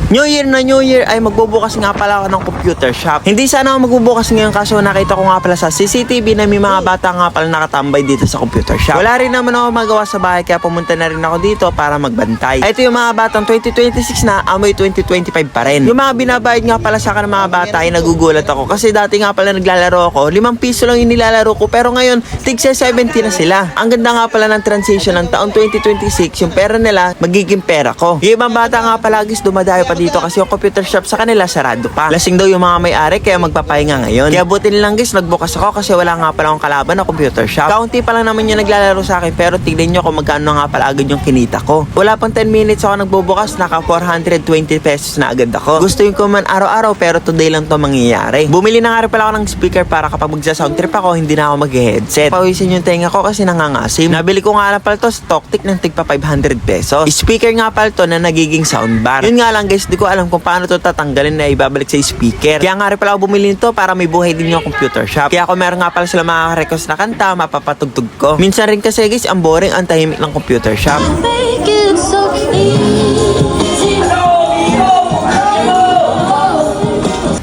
New Year ay magbubukas nga pala ako ng computer shop. Hindi sana ako magbubukas ngayon kaso nakita ko nga pala sa CCTV na may mga bata nga pala nakatambay dito sa computer shop. Wala rin naman ako magawa sa bahay kaya pumunta na rin ako dito para magbantay. Ito yung mga batang 2026 na amoy 2025 pa rin. Yung mga binabayad nga pala sa akin ng mga bata ay nagugulat ako kasi dati nga pala naglalaro ako, 5 piso lang yung nilalaro ko pero ngayon tigsa 70 na sila. Ang ganda nga pala ng transition ng taong 2026, yung pera nila magiging pera ko. Yung ibang bata nga pala guys dumadayo pa dito kasi yung computer shop sa kanila sarado pa. Lasing daw yung mga may-ari kaya magpapahinga ngayon. Kaya buti nilang guys nagbukas ako kasi wala nga pala akong kalaban na computer shop. Kaunti pa lang naman yung naglalaro sa akin pero tignan nyo kung magkano nga pala agad yung kinita ko. Wala pang 10 minutes ako nagbubukas, naka 420 pesos na agad ako. Gusto yung ko man araw-araw pero today lang to mangyayari. Bumili na nga rin pala ako ng speaker para kapag magsa-sound trip ako hindi na ako mag-headset. Pawisin yung tenga ko kasi nangangasim. Nabili ko nga lang pala to Stocktik ng tigpa 500 pesos. Speaker nga pala to na nagiging soundbar. Yun nga lang guys, di ko alam kung paano to tatanggalin na ibabalik sa speaker. Kaya nga rin pala ako bumili nito para may buhay din yung computer shop. Kaya kung meron nga pala sila mga request na kanta, mapapatugtog ko. Minsan rin kasi guys, ang boring, ang tahimik ng computer shop.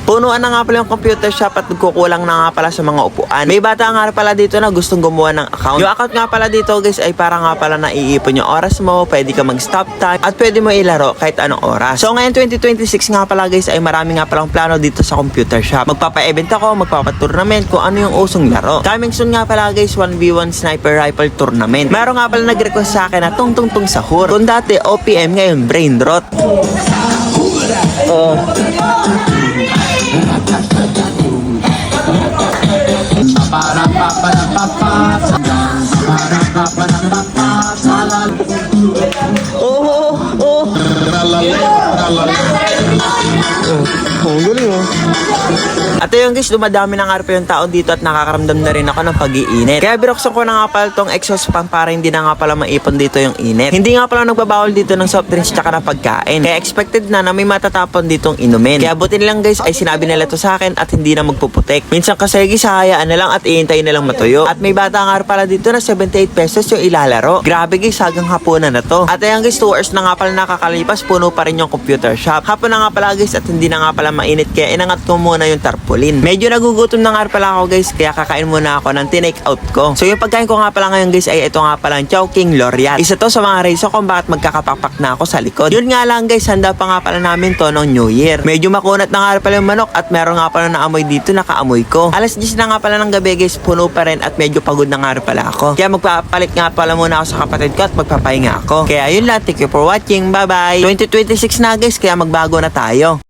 Punuan na nga pala yung computer shop at nagkukulang na nga pala sa mga upuan. May bata nga pala dito na gustong gumawa ng account. Yung account nga pala dito guys ay para nga pala naiipon yung oras mo, pwede ka mag-stop time, at pwede mo ilaro kahit anong oras. So ngayon 2026 nga pala guys ay marami nga palang plano dito sa computer shop. Magpapa-event ako, magpapa-tournament kung ano yung usong laro. Coming soon nga pala guys 1v1 sniper rifle tournament. Meron nga pala nag-request sa akin na tung sahur. Kung dati OPM ngayon brain rot. At yung guys, dumadami na nga rin yung tao dito at nakakaramdam na rin ako ng pag-iinit. Kaya binuksan ko na nga pala tong exhaust fan para hindi na nga pala maipon dito yung init. Hindi nga pala nagbabawal dito ng soft drinks tsaka na pagkain. Kaya expected na may matatapon ditong inumin. Kaya buti nilang guys ay sinabi nila to sa akin at hindi na magpuputik. Minsan kasi guys, hayaan na lang at iintay na lang matuyo. At may bata nga pala dito na 78 pesos yung ilalaro. Grabe guys, hagang hapunan na to. At ayun guys, 2 hours na nga pala nakakalipas, puno pa rin yung computer shop. Hapon na nga pala guys at hindi na nga pala mainit kaya inangat ko muna yung tarpaulin. Medyo nagugutom na nga pala ako guys kaya kakain muna ako ng tinake out ko. So yung pagkain ko nga pala ngayon guys ay ito nga pala ang Chowking L'Oreal. Isa to sa mga reason kung bakit magkakapakpak na ako sa likod. Yun nga lang guys, handa pa nga pala namin to ng New Year. Medyo makunat na nga pala yung manok at meron nga pala na amoy dito nakaamoy ko. Alas 10 na nga pala ng gabi guys, puno pa rin at medyo pagod na nga pala ako. Kaya magpapalit nga pala muna ako sa kapatid ko at magpapahinga ako. Kaya yun lang, thank you for watching, bye bye. 2026 na guys kaya magbago na tayo.